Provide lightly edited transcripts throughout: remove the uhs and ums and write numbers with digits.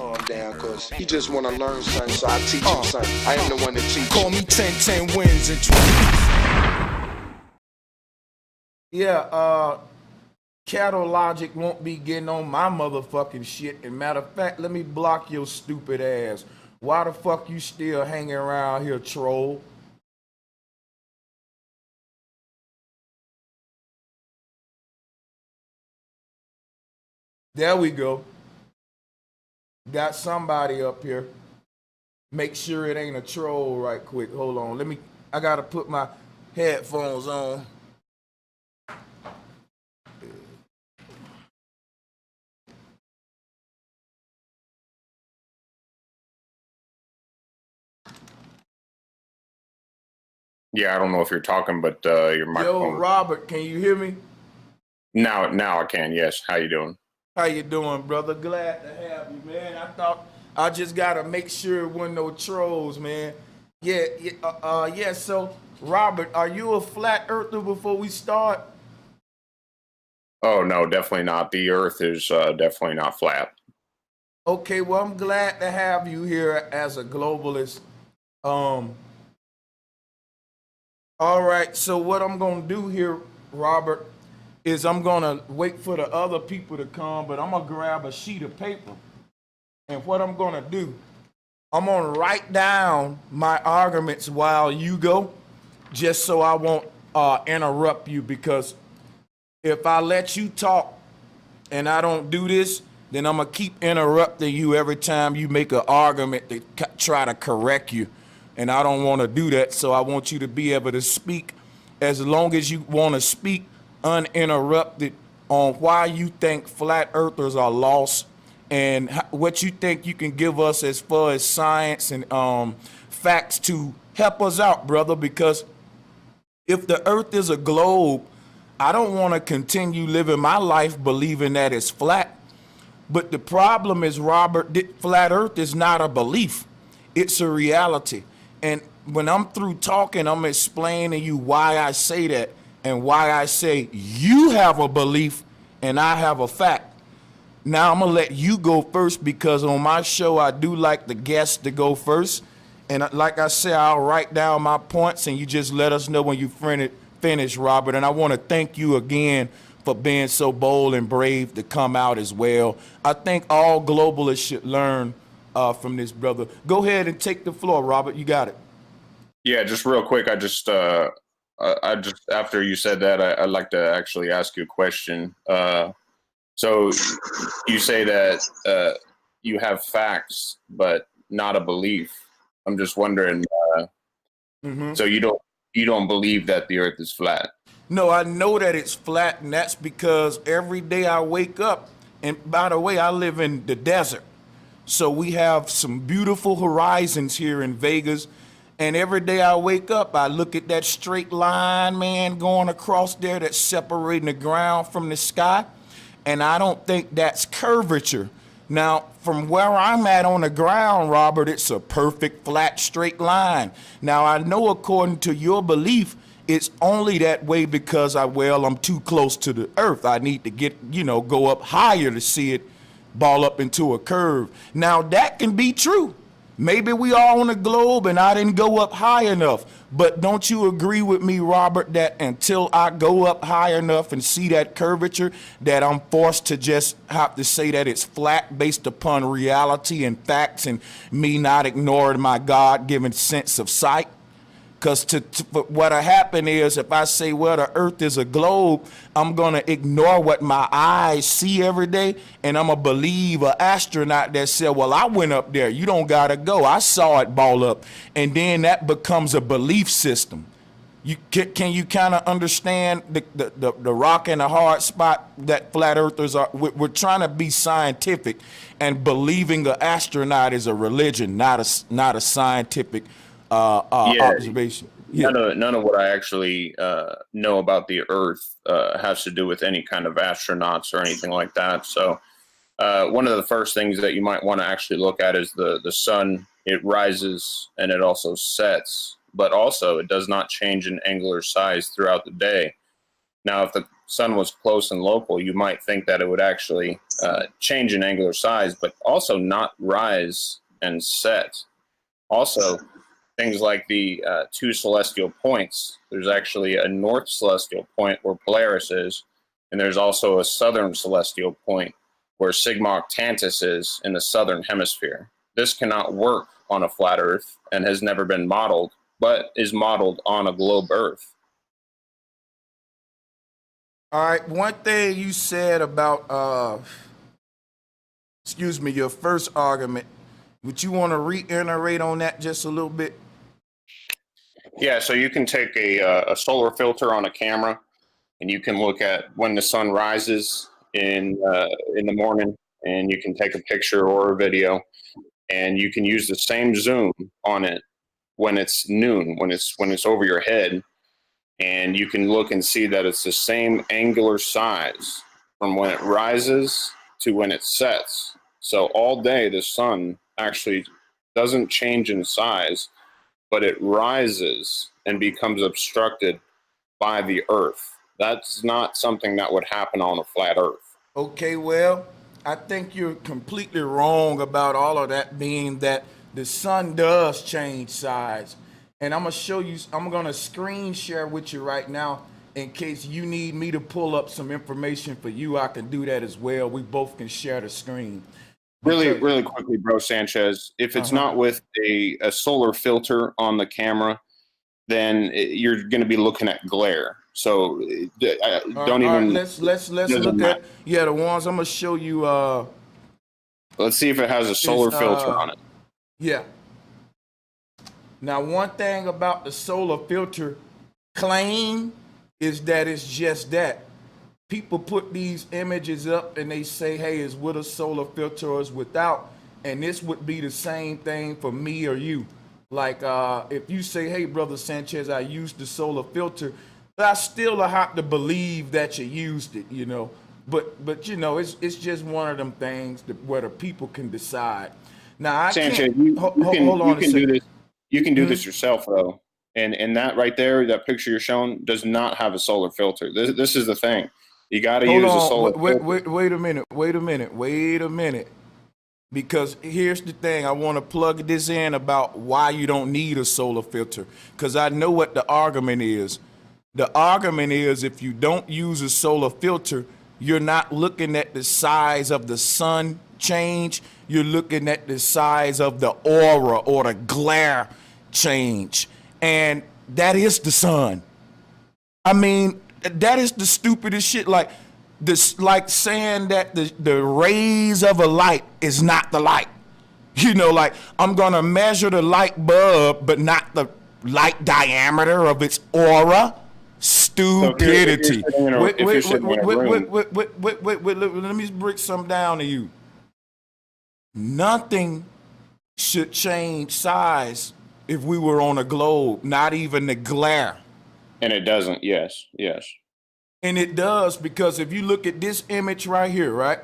calm down, cause he just wanna learn something, so I teach him something. I am the one that teach. Call me 10 wins and 20. Yeah, Cattle Logic won't be getting on my motherfucking shit. And matter of fact, let me block your stupid ass. Why the fuck you still hanging around here, troll? There we go. Got somebody up here. Make sure it ain't a troll right quick. Hold on. I gotta put my headphones on. Yeah, I don't know if you're talking, but your microphone. Yo, Robert, can you hear me? Now I can. Yes. How you doing? How you doing, brother? Glad to have you, man. I thought I just gotta make sure it wasn't no trolls, man. Yeah. So, Robert, are you a flat earther before we start? Oh no, definitely not. The Earth is definitely not flat. Okay, well, I'm glad to have you here as a globalist. All right, so what I'm gonna do here, Robert, is I'm gonna wait for the other people to come, but I'm gonna grab a sheet of paper. And what I'm gonna do, I'm gonna write down my arguments while you go, just so I won't interrupt you, because if I let you talk and I don't do this, then I'm gonna keep interrupting you every time you make an argument to try to correct you. And I don't want to do that, so I want you to be able to speak as long as you want to speak uninterrupted on why you think flat earthers are lost and what you think you can give us as far as science and facts to help us out, brother, because if the earth is a globe, I don't want to continue living my life believing that it's flat. But the problem is, Robert, flat earth is not a belief. It's a reality. And when I'm through talking, I'm explaining to you why I say that and why I say you have a belief and I have a fact. Now I'm gonna let you go first, because on my show I do like the guests to go first. And like I said, I'll write down my points and you just let us know when you finish, Robert. And I want to thank you again for being so bold and brave to come out as well. I think all globalists should learn from this brother. Go ahead and take the floor, Robert. You got it. Yeah, just real quick. I just after you said that, I'd like to actually ask you a question. So you say that you have facts, but not a belief. I'm just wondering. So you don't believe that the Earth is flat? No, I know that it's flat, and that's because every day I wake up, and by the way, I live in the desert. So we have some beautiful horizons here in Vegas. And every day I wake up, I look at that straight line, man, going across there that's separating the ground from the sky. And I don't think that's curvature. Now, from where I'm at on the ground, Robert, it's a perfect flat straight line. Now, I know according to your belief, it's only that way because I'm too close to the earth. I need to go up higher to see it ball up into a curve. Now that can be true. Maybe we are on a globe and I didn't go up high enough. But don't you agree with me, Robert, that until I go up high enough and see that curvature, that I'm forced to just have to say that it's flat based upon reality and facts and me not ignoring my God-given sense of sight? Because what'll happen is if I say, well, the earth is a globe, I'm going to ignore what my eyes see every day, and I'm going to believe an astronaut that said, well, I went up there. You don't got to go. I saw it ball up. And then that becomes a belief system. Can you kind of understand the rock and the hard spot that flat earthers are? We're trying to be scientific, and believing an astronaut is a religion, not a scientific observation. Yeah. None of what I actually know about the Earth has to do with any kind of astronauts or anything like that. So one of the first things that you might want to actually look at is the sun. It rises and it also sets, but also it does not change in angular size throughout the day. Now, if the sun was close and local, you might think that it would actually change in angular size, but also not rise and set. Also, things like the two celestial points. There's actually a north celestial point where Polaris is, and there's also a southern celestial point where Sigma Octantis is in the southern hemisphere. This cannot work on a flat Earth and has never been modeled, but is modeled on a globe Earth. All right, one thing you said about, your first argument, would you want to reiterate on that just a little bit? Yeah, so you can take a solar filter on a camera, and you can look at when the sun rises in the morning, and you can take a picture or a video, and you can use the same zoom on it when it's noon, when it's over your head, and you can look and see that it's the same angular size from when it rises to when it sets. So all day the sun actually doesn't change in size, but it rises and becomes obstructed by the Earth. That's not something that would happen on a flat Earth. Okay, well, I think you're completely wrong about all of that, being that the sun does change size. And I'm gonna screen share with you right now in case you need me to pull up some information for you. I can do that as well. We both can share the screen. Really quickly, bro, Sanchez, if it's not with a solar filter on the camera, then you're going to be looking at glare. So don't even. Let's look at the ones I'm gonna show you. Let's see if it has a solar filter on it. Yeah. Now, one thing about the solar filter claim is that it's just that. People put these images up and they say, hey, it's with a solar filter or it's without. And this would be the same thing for me or you. Like if you say, hey, Brother Sanchez, I used the solar filter, but I still have to believe that you used it, you know. But you know, it's just one of them things where the people can decide. Now, I Sanchez, can't, hold on a second. You can do this yourself, though. And that right there, that picture you're showing, does not have a solar filter. This is the thing. You got to use a solar filter. Wait a minute. Because here's the thing. I want to plug this in about why you don't need a solar filter. Because I know what the argument is. The argument is if you don't use a solar filter, you're not looking at the size of the sun change. You're looking at the size of the aura or the glare change. And that is the sun. I mean, that is the stupidest shit. Like this, like saying that the rays of a light is not the light. You know, like I'm gonna measure the light bulb, but not the light diameter of its aura. Stupidity. Wait, let me break some down to you. Nothing should change size if we were on a globe, not even the glare. And it doesn't, yes. And it does, because if you look at this image right here, right?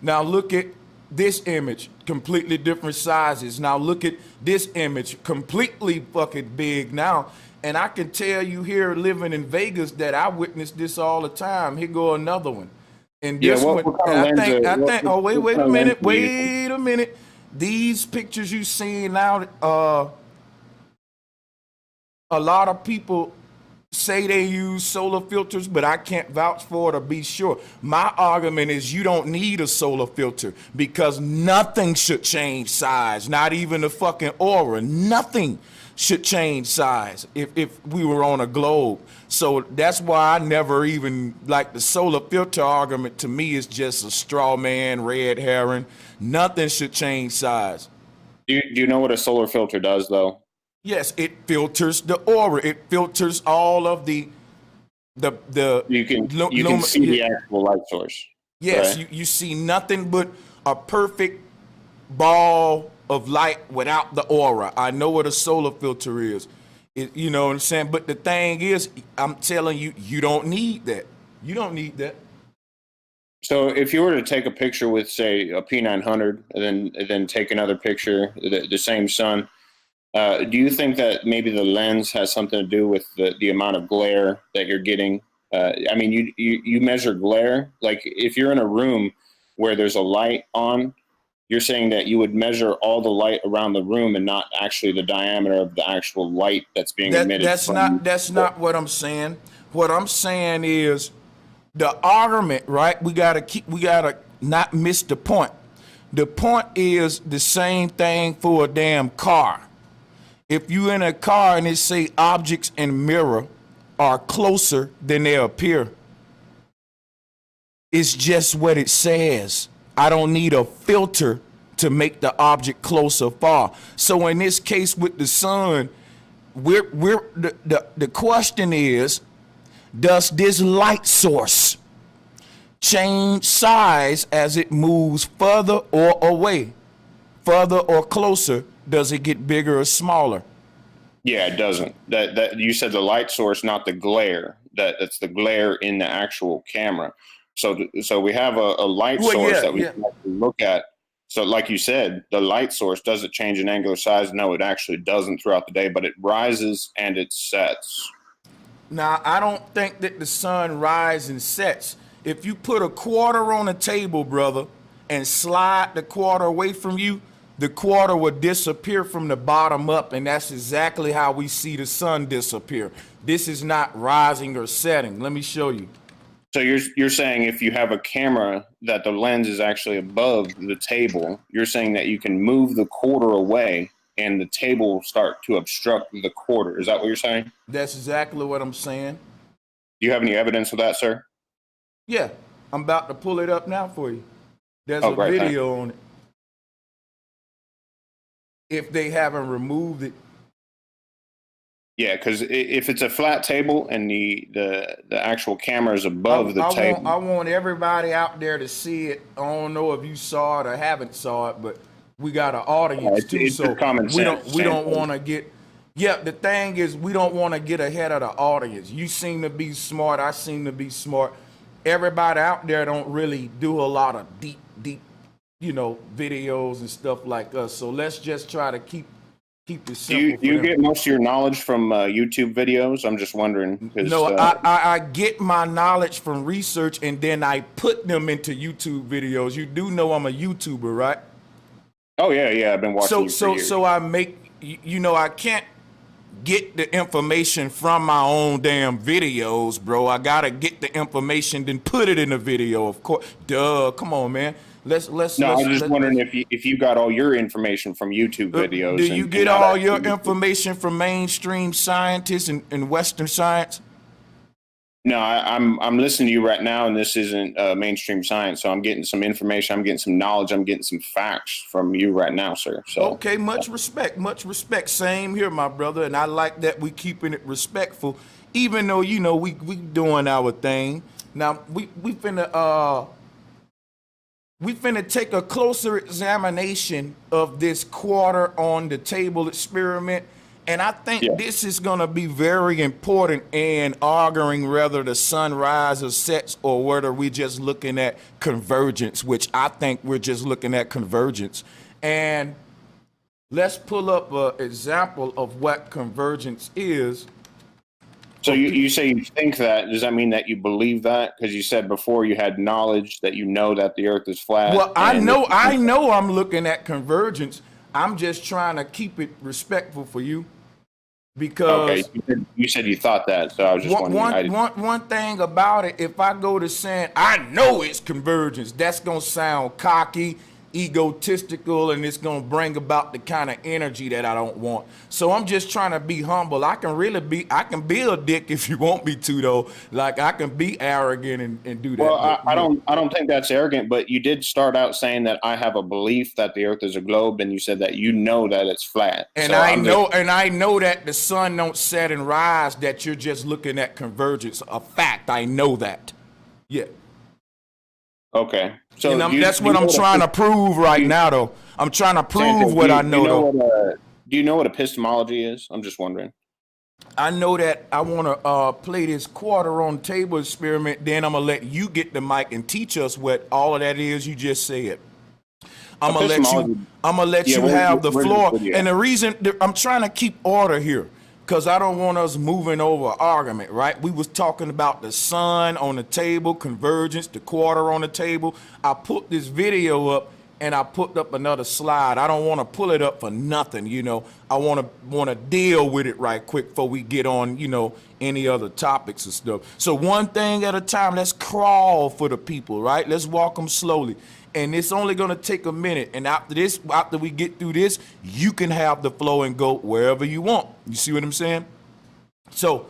Now look at this image, completely different sizes. Now look at this image, completely fucking big now. And I can tell you here living in Vegas that I witness this all the time. Here go another one. And this one, I think, oh, wait a minute. These pictures you seen now, a lot of people say they use solar filters, but I can't vouch for it or be sure. My argument is you don't need a solar filter because nothing should change size, not even the fucking aura. Nothing should change size if we were on a globe. So that's why I never even, like, the solar filter argument to me is just a straw man, red herring. Nothing should change size. Do you know what a solar filter does, though? Yes, it filters the aura. It filters all of the you can see the actual light source. Yes, right? you see nothing but a perfect ball of light without the aura. I know what a solar filter is. You know what I'm saying? But the thing is, I'm telling you, you don't need that. You don't need that. So if you were to take a picture with, say, a P900 and then take another picture, the same sun, do you think that maybe the lens has something to do with the amount of glare that you're getting I mean, you measure glare. Like if you're in a room where there's a light on, you're saying that you would measure all the light around the room and not actually the diameter of the actual light that's being emitted. That's not what I'm saying. What I'm saying is the argument, right? We gotta not miss the point. The point is the same thing for a damn car. If you in a car and it say objects in mirror are closer than they appear, it's just what it says. I don't need a filter to make the object close or far. So in this case with the sun, the question is, does this light source change size as it moves further or away? Further or closer, does it get bigger or smaller? Yeah, it doesn't. That you said the light source, not the glare. That's the glare in the actual camera. So we have a light source that we can look at. So like you said, the light source, does it change in angular size? No, it actually doesn't throughout the day, but it rises and it sets. Now, I don't think that the sun rises and sets. If you put a quarter on a table, brother, and slide the quarter away from you, the quarter will disappear from the bottom up, and that's exactly how we see the sun disappear. This is not rising or setting. Let me show you. So you're saying if you have a camera that the lens is actually above the table, you're saying that you can move the quarter away and the table will start to obstruct the quarter. Is that what you're saying? That's exactly what I'm saying. Do you have any evidence of that, sir? Yeah, I'm about to pull it up now for you. There's a video on it. If they haven't removed it. Yeah, because if it's a flat table and the actual camera is above the table. I want everybody out there to see it. I don't know if you saw it or haven't saw it, but we got an audience too, so we don't want to get. Yeah, the thing is, we don't want to get ahead of the audience. You seem to be smart. I seem to be smart. Everybody out there don't really do a lot of deep, videos and stuff like us. So let's just try to keep it simple. Do you get most of your knowledge from YouTube videos? I'm just wondering. No, I get my knowledge from research and then I put them into YouTube videos. You do know I'm a YouTuber, right? Oh yeah, I've been watching you for years. So I make, I can't get the information from my own damn videos, bro. I gotta get the information, then put it in the video. Of course, come on, man. Let's. No, I'm just wondering if you got all your information from YouTube videos. Do you get all your information from mainstream scientists and Western science? No, I'm listening to you right now, and this isn't mainstream science. So I'm getting some information. I'm getting some knowledge. I'm getting some facts from you right now, sir. So okay, much respect. Same here, my brother. And I like that we keeping it respectful, even though we doing our thing. Now we finna take a closer examination of this quarter on the table experiment. And I think this is going to be very important in arguing whether the sun rises or sets or whether we're just looking at convergence, which I think we're just looking at convergence. And let's pull up an example of what convergence is. So you say you think that. Does that mean that you believe that? Because you said before you had knowledge that that the earth is flat. Well, I know I'm looking at convergence. I'm just trying to keep it respectful for you, because you said you thought that, so I was just wondering. One thing about it, if I go to saying I know it's convergence, that's gonna sound cocky, egotistical, and it's gonna bring about the kind of energy that I don't want. So I'm just trying to be humble. I can be a dick if you want me to, though. Like I can be arrogant and do that. Well, I don't think that's arrogant, but you did start out saying that I have a belief that the earth is a globe, and you said that that it's flat. And so I know that the sun don't set and rise, that you're just looking at convergence. A fact. I know that. Yeah. Okay. So that's what I'm trying to prove right now, though. I'm trying to prove what I know, though. Do you know what epistemology is? I'm just wondering. I know that I want to play this quarter on table experiment. Then I'm going to let you get the mic and teach us what all of that is you just said. I'm going to let you have the floor. And the reason I'm trying to keep order here, because I don't want us moving over argument, right? We was talking about the sun on the table, convergence, the quarter on the table. I put this video up and I put up another slide. I don't want to pull it up for nothing, you know. I want to deal with it right quick before we get on, you know, any other topics and stuff. So one thing at a time, let's crawl for the people, right? Let's walk them slowly. And it's only going to take a minute. And after we get through this, you can have the flow and go wherever you want. You see what I'm saying? So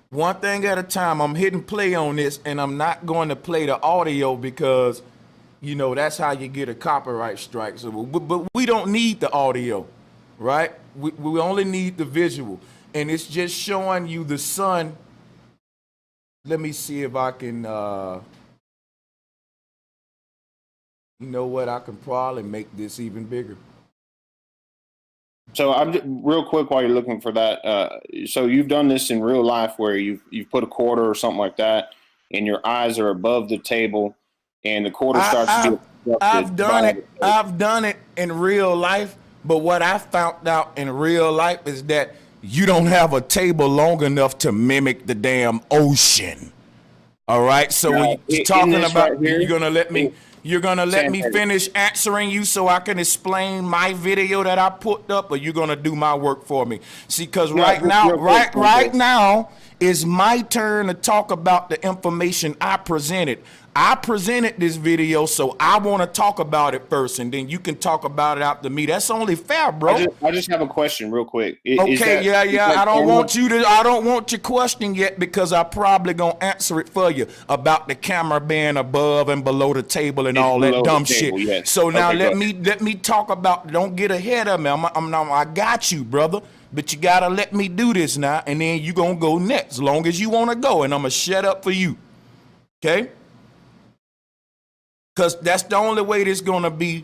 one thing at a time, I'm hitting play on this, and I'm not going to play the audio because, you know, that's how you get a copyright strike. So, but we don't need the audio, right? We only need the visual. And it's just showing you the sun. Let me see if I can... you know what? I can probably make this even bigger. So I'm just, real quick while you're looking for that. So you've done this in real life where you've put a quarter or something like that, and your eyes are above the table, and the quarter starts to be obstructed. I've done it in real life, but what I found out in real life is that you don't have a table long enough to mimic the damn ocean. All right. So when you're talking about, right here, you're gonna let me. You're gonna let me finish answering you so I can explain my video that I put up, or you're gonna do my work for me? See, because right now is my turn to talk about the information I presented. I presented this video, so I want to talk about it first, and then you can talk about it after me. That's only fair, bro. I just have a question real quick. Okay, I don't want your question yet because I probably gonna answer it for you about the camera being above and below the table and all that dumb shit. Yes. So now let me talk about. Don't get ahead of me. I got you, brother. But you gotta let me do this now, and then you gonna go next, as long as you wanna go, and I'm gonna shut up for you. Okay? Because that's the only way this gonna be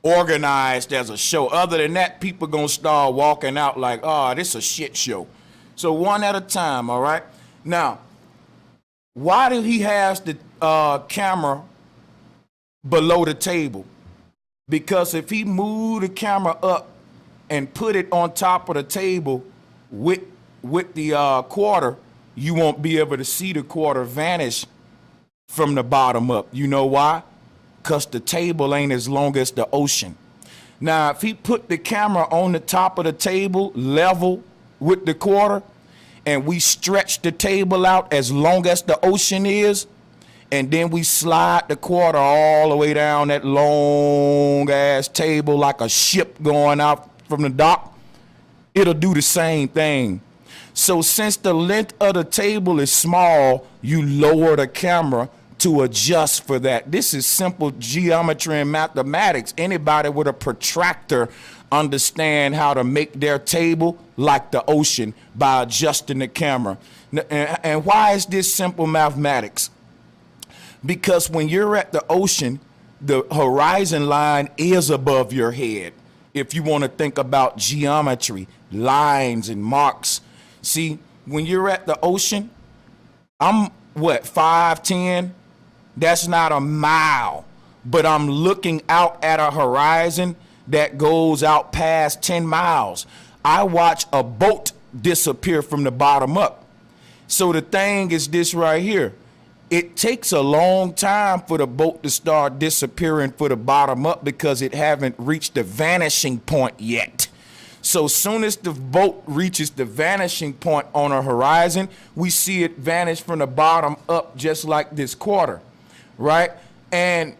organized as a show. Other than that, people gonna start walking out like, oh, this a shit show. So one at a time, all right? Now, why do he has the camera below the table? Because if he move the camera up and put it on top of the table with the quarter, you won't be able to see the quarter vanish from the bottom up. You know why? Because the table ain't as long as the ocean. Now, if he put the camera on the top of the table level with the quarter, and we stretch the table out as long as the ocean is, and then we slide the quarter all the way down that long ass table like a ship going out from the dock, it'll do the same thing. So since the length of the table is small, you lower the camera to adjust for that. This is simple geometry and mathematics. Anybody with a protractor understand how to make their table like the ocean by adjusting the camera. And why is this simple mathematics? Because when you're at the ocean, the horizon line is above your head. If you want to think about geometry, lines and marks. See, when you're at the ocean, I'm what, 5'10"? That's not a mile, but I'm looking out at a horizon that goes out past 10 miles. I watch a boat disappear from the bottom up. So the thing is this right here. It takes a long time for the boat to start disappearing for the bottom up because it haven't reached the vanishing point yet. So soon as the boat reaches the vanishing point on a horizon, we see it vanish from the bottom up just like this quarter, right? And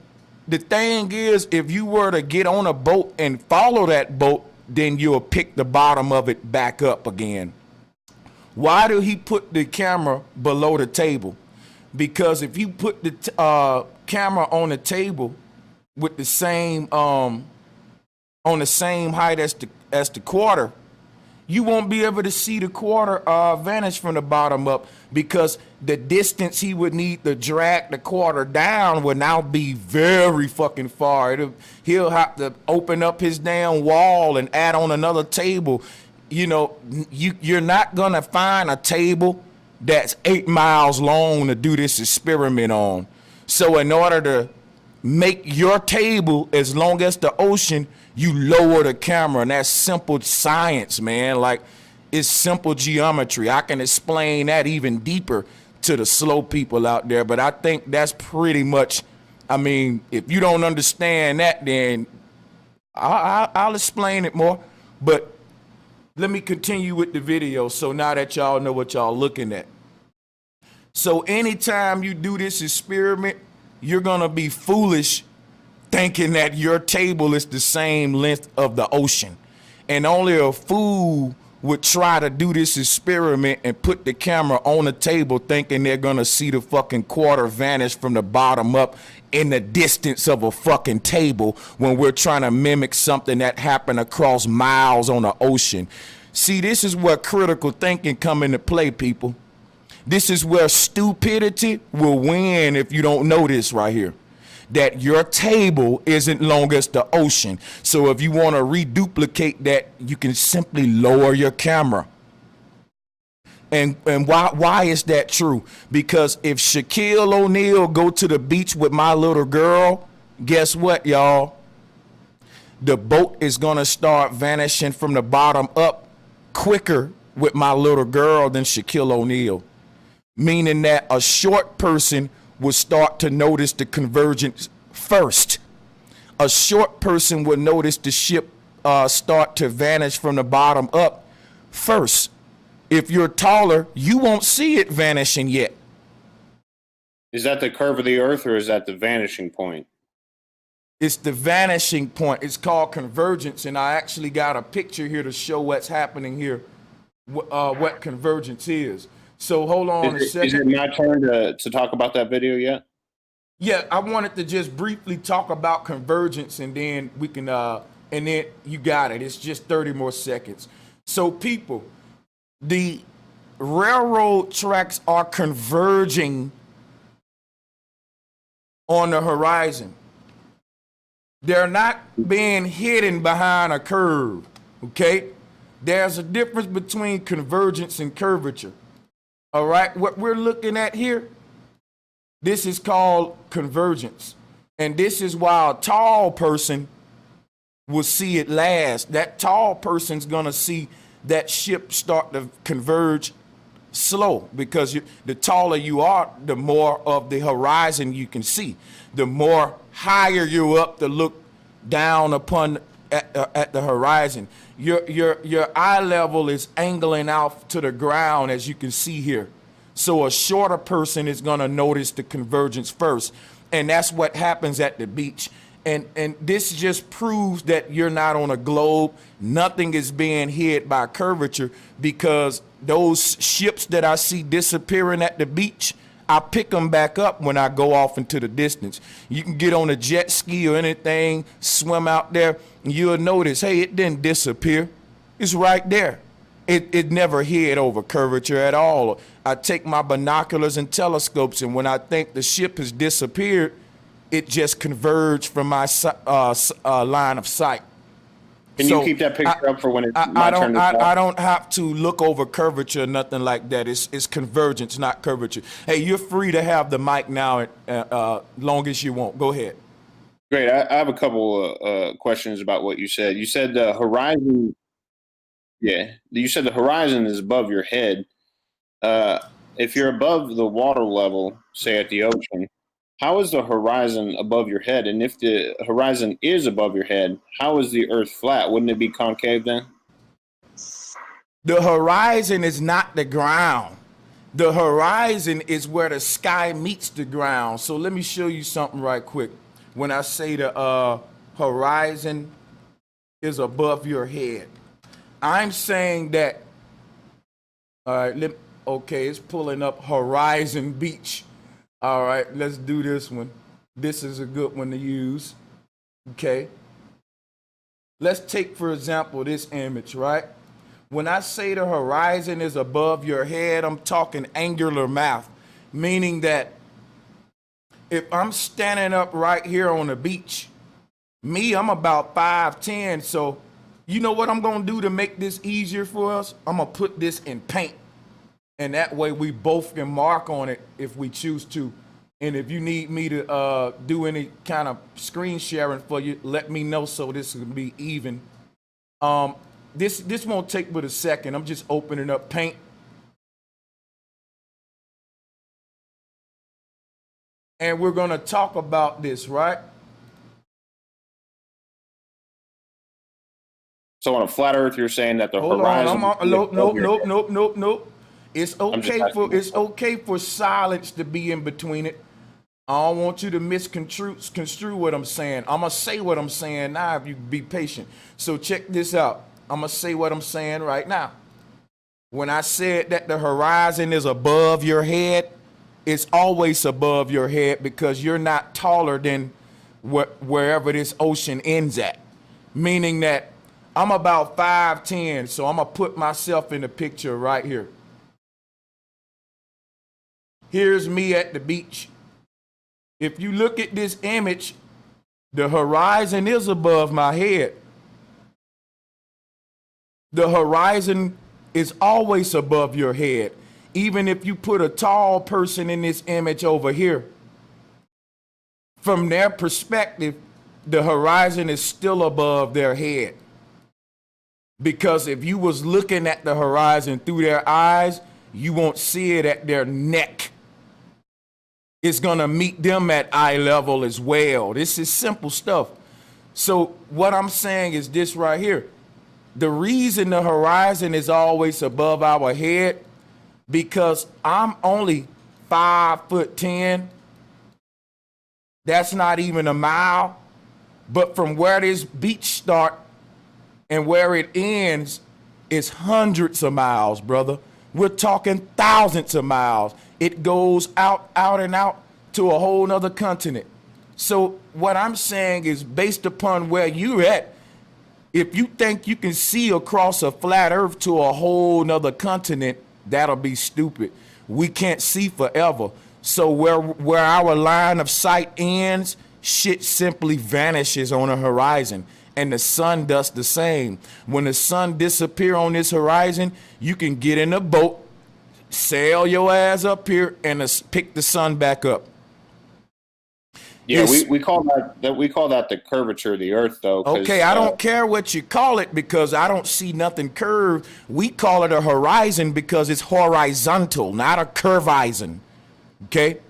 the thing is, if you were to get on a boat and follow that boat, then you'll pick the bottom of it back up again. Why do he put the camera below the table? Because if you put the camera on the table with the same on the same height as the quarter, you won't be able to see the quarter vanish from the bottom up, because the distance he would need to drag the quarter down would now be very fucking far. He'll have to open up his damn wall and add on another table. You know, you're not gonna find a table that's 8 miles long to do this experiment on. So in order to make your table as long as the ocean, you lower the camera, and that's simple science, man. Like, It's simple geometry. I can explain that even deeper to the slow people out there, but I think that's pretty much, I mean, if you don't understand that, then I'll explain it more. But let me continue with the video so now that y'all know what y'all looking at. So anytime you do this experiment, you're gonna be foolish thinking that your table is the same length of the ocean. And only a fool would try to do this experiment and put the camera on the table thinking they're gonna see the fucking quarter vanish from the bottom up in the distance of a fucking table when we're trying to mimic something that happened across miles on the ocean. See, this is where critical thinking come into play, people. This is where stupidity will win if you don't know this right here. That your table isn't long as the ocean. So if you want to reduplicate that, you can simply lower your camera. And why is that true? Because if Shaquille O'Neal go to the beach with my little girl, guess what, y'all? The boat is going to start vanishing from the bottom up quicker with my little girl than Shaquille O'Neal. Meaning that a short person will start to notice the convergence first. A short person will notice the ship start to vanish from the bottom up first. If you're taller, you won't see it vanishing yet. Is that the curve of the earth or is that the vanishing point? It's the vanishing point. It's called convergence, and I actually got a picture here to show what's happening here, what convergence is. So hold on a second. Is it my turn to talk about that video yet? Yeah, I wanted to just briefly talk about convergence, and then we can, and then you got it. It's just 30 more seconds. So people, the railroad tracks are converging on the horizon. They're not being hidden behind a curve, okay? There's a difference between convergence and curvature. All right, what we're looking at here, this is called convergence. And this is why a tall person will see it last. That tall person's gonna see that ship start to converge slow, because the taller you are, the more of the horizon you can see. The more higher you're up to look down upon at the horizon. Your eye level is angling out to the ground, as you can see here. So a shorter person is going to notice the convergence first. And that's what happens at the beach. And this just proves that you're not on a globe. Nothing is being hid by curvature, because those ships that I see disappearing at the beach, I pick them back up when I go off into the distance. You can get on a jet ski or anything, swim out there, and you'll notice, hey, it didn't disappear. It's right there. It never hid over curvature at all. I take my binoculars and telescopes, and when I think the ship has disappeared, it just converged from my line of sight. Can you keep that picture up for when it's my turn to talk? I don't have to look over curvature or nothing like that. It's convergence, not curvature. Hey, you're free to have the mic now, long as you want. Go ahead. Great. I have a couple questions about what you said. You said the horizon. Yeah, you said the horizon is above your head. If you're above the water level, say at the ocean, how is the horizon above your head? And if the horizon is above your head, how is the earth flat? Wouldn't it be concave then? The horizon is not the ground. The horizon is where the sky meets the ground. So let me show you something right quick. When I say the horizon is above your head, I'm saying that, all right, okay, it's pulling up Horizon Beach. All right, let's do this one. This is a good one to use, okay? Let's take, for example, this image, right? When I say the horizon is above your head, I'm talking angular math, meaning that if I'm standing up right here on the beach, I'm about 5'10", so you know what I'm gonna do to make this easier for us? I'm gonna put this in paint. And that way we both can mark on it if we choose to. And if you need me to do any kind of screen sharing for you, let me know so this can be even. This won't take but a second. I'm just opening up paint. And we're going to talk about this, right? So on a flat Earth, you're saying that the Hold horizon. on. Nope. It's okay for silence to be in between it. I don't want you to misconstrue what I'm saying. I'm gonna say what I'm saying now if you be patient. So check this out. I'm gonna say what I'm saying right now. When I said that the horizon is above your head, it's always above your head because you're not taller than wherever this ocean ends at. Meaning that I'm about 5'10", so I'm gonna put myself in the picture right here. Here's me at the beach. If you look at this image, the horizon is above my head. The horizon is always above your head. Even if you put a tall person in this image over here, from their perspective, the horizon is still above their head. Because if you was looking at the horizon through their eyes, you won't see it at their neck. It's gonna meet them at eye level as well. This is simple stuff. So what I'm saying is this right here. The reason the horizon is always above our head, because I'm only 5'10". That's not even a mile. But from where this beach start and where it ends is hundreds of miles, brother. We're talking thousands of miles. It goes out and out to a whole nother continent. So what I'm saying is based upon where you're at, if you think you can see across a flat earth to a whole nother continent, that'll be stupid. We can't see forever. So where our line of sight ends, shit simply vanishes on the horizon. And the sun does the same. When the sun disappear on this horizon, you can get in a boat, sail your ass up here, and pick the sun back up. Yeah, we call that the curvature of the Earth, though. Okay, I don't care what you call it because I don't see nothing curved. We call it a horizon because it's horizontal, not a curvizon. Okay?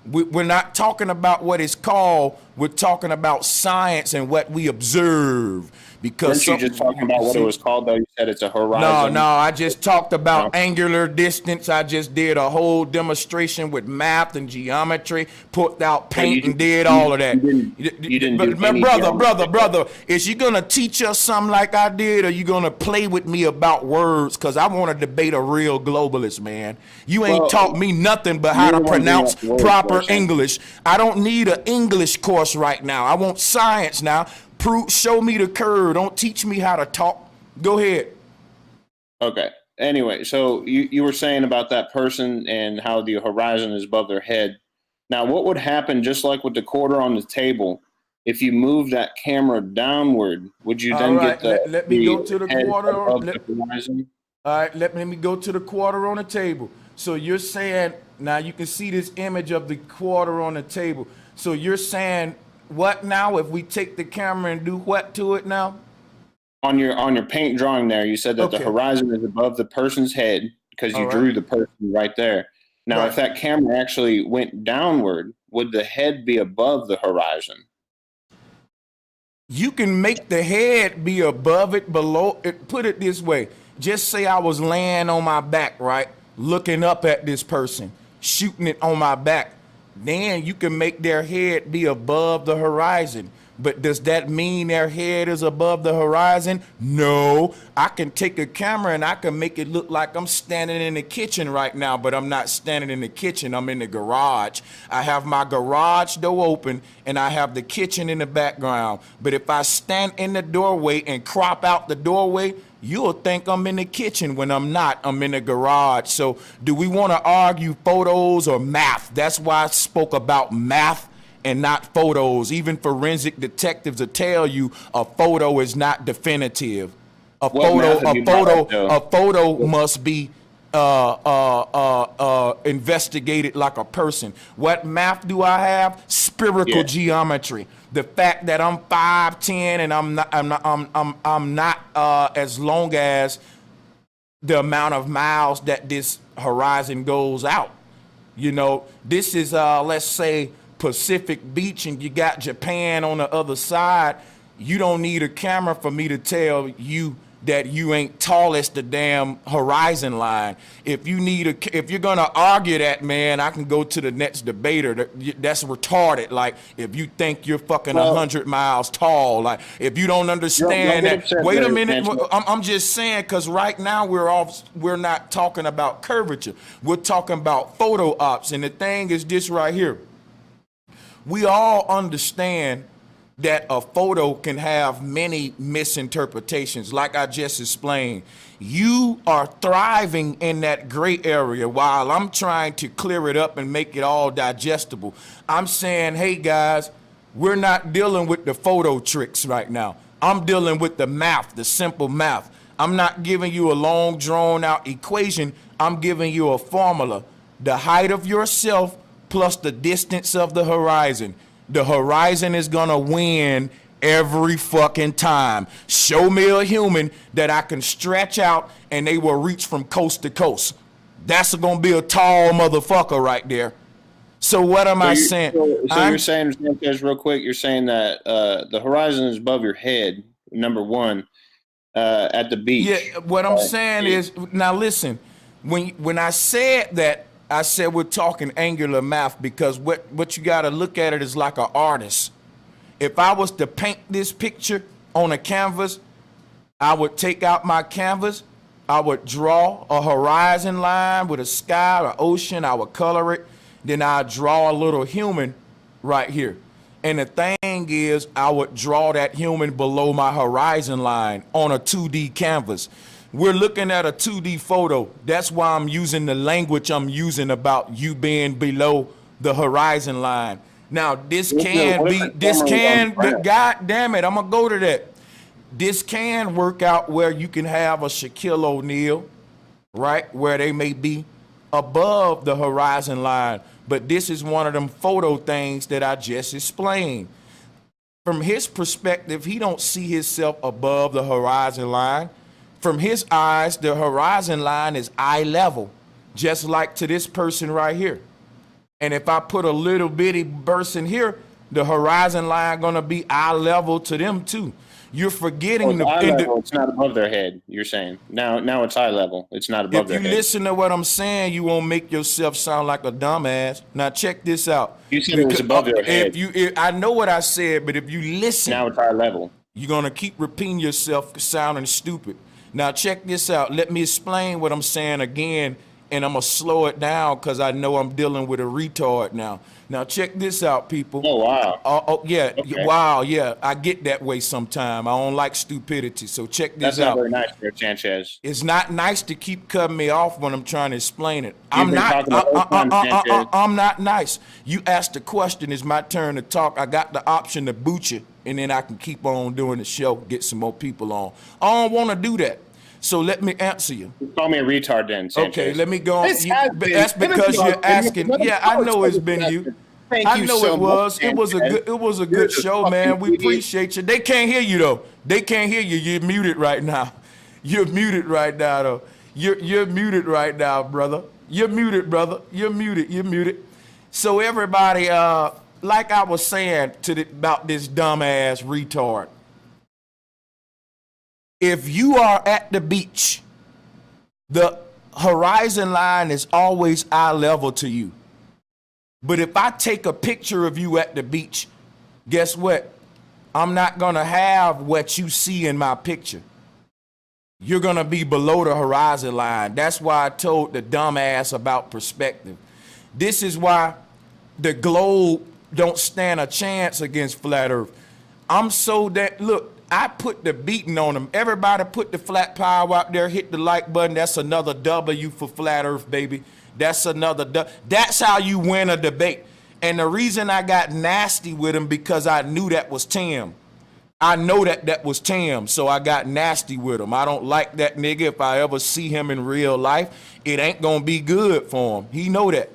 We're not talking about what it's called. We're talking about science and what we observe. Because weren't you just talking about what it was called, though? You said it's a horizon. No, I just talked about angular distance. I just did a whole demonstration with math and geometry, put out paint and did all of that. You didn't do any brother, is you going to teach us something like I did, or you going to play with me about words? Because I want to debate a real globalist, man. You ain't taught me nothing but how to pronounce proper English. I don't need an English course right now. I want science now. Show me the curve. Don't teach me how to talk. Go ahead. Okay. Anyway, so you were saying about that person and how the horizon is above their head. Now, what would happen, just like with the quarter on the table, if you move that camera downward? Would you then get the let me go to the quarter above the horizon? All right, let me go to the quarter on the table. So you're saying, now you can see this image of the quarter on the table. So you're saying, what now if we take the camera and do what to it now? On your paint drawing there, you said that the horizon is above the person's head because you drew the person right there. Now, if that camera actually went downward, would the head be above the horizon? You can make the head be above it, below it. Put it this way. Just say I was laying on my back, right? Looking up at this person, shooting it on my back. Then you can make their head be above the horizon. But does that mean their head is above the horizon? No. I can take a camera and I can make it look like I'm standing in the kitchen right now, but I'm not standing in the kitchen. I'm in the garage. I have my garage door open and I have the kitchen in the background. But if I stand in the doorway and crop out the doorway, you'll think I'm in the kitchen when I'm not. I'm in the garage. So do we want to argue photos or math? That's why I spoke about math and not photos. Even forensic detectives will tell you a photo is not definitive. A photo must be investigated like a person. What math do I have? Spherical geometry. The fact that I'm 5'10" and I'm not as long as the amount of miles that this horizon goes out. You know, this is let's say Pacific Beach, and you got Japan on the other side. You don't need a camera for me to tell you that you ain't tall as the damn horizon line. If you're gonna argue that, man, I can go to the next debater. That's retarded. Like, if you think you're fucking 100 miles tall, like, if you don't understand that. Wait a minute, I'm just saying, because right now we're not talking about curvature. We're talking about photo ops, and the thing is this right here. We all understand that a photo can have many misinterpretations. Like I just explained, you are thriving in that gray area while I'm trying to clear it up and make it all digestible. I'm saying, hey guys, we're not dealing with the photo tricks right now. I'm dealing with the math, the simple math. I'm not giving you a long drawn out equation. I'm giving you a formula. The height of yourself plus the distance of the horizon. The horizon is gonna win every fucking time. Show me a human that I can stretch out and they will reach from coast to coast. That's gonna be a tall motherfucker right there. So what am I saying? So you're saying, Sanchez, real quick, you're saying that the horizon is above your head, number one, at the beach. Yeah, what I'm saying is, now listen, when I said that, I said we're talking angular math, because what you got to look at it is like an artist. If I was to paint this picture on a canvas, I would take out my canvas, I would draw a horizon line with a sky or ocean, I would color it, then I'd draw a little human right here. And the thing is, I would draw that human below my horizon line on a 2D canvas. We're looking at a 2D photo. That's why I'm using the language I'm using about you being below the horizon line. Now, God damn it, I'm gonna go to that. This can work out where you can have a Shaquille O'Neal, right? Where they may be above the horizon line. But this is one of them photo things that I just explained. From his perspective, he don't see himself above the horizon line. From his eyes, the horizon line is eye level, just like to this person right here. And if I put a little bitty person here, the horizon line gonna be eye level to them too. You're forgetting it's not above their head. You're saying now it's eye level. It's not above their head. If you listen to what I'm saying, you won't make yourself sound like a dumbass. Now check this out. You said it was above their head. I know what I said, but if you listen, now it's eye level. You're gonna keep repeating yourself, sounding stupid. Now check this out. Let me explain what I'm saying again, and I'm gonna slow it down because I know I'm dealing with a retard now. Now check this out, people. Oh wow. Yeah. Okay. Wow. Yeah. I get that way sometime. I don't like stupidity. So check this out. That's not very nice, there, Sanchez. It's not nice to keep cutting me off when I'm trying to explain it. I'm not nice. You asked the question. It's my turn to talk. I got the option to boot you, and then I can keep on doing the show, get some more people on. I don't want to do that. So let me answer you. Call me a retard then, Sanchez. Okay, let me go on. That's because you're asking. Yeah, I know it's been you. I know it was. It was a good show, man. We appreciate you. They can't hear you though. They can't hear you. You're muted right now. You're muted right now though. You're muted right now, brother. You're muted, brother. You're muted. You're muted. So everybody, like I was saying about this dumbass retard. If you are at the beach, the horizon line is always eye level to you. But if I take a picture of you at the beach, guess what? I'm not gonna have what you see in my picture. You're gonna be below the horizon line. That's why I told the dumbass about perspective. This is why the globe don't stand a chance against flat earth. Look, I put the beating on them. Everybody put the flat power out there, hit the like button. That's another W for flat earth, baby. That's another W. That's how you win a debate. And the reason I got nasty with him because I knew that was Tim. I know that was Tim, so I got nasty with him. I don't like that nigga. If I ever see him in real life, it ain't gonna be good for him. He know that.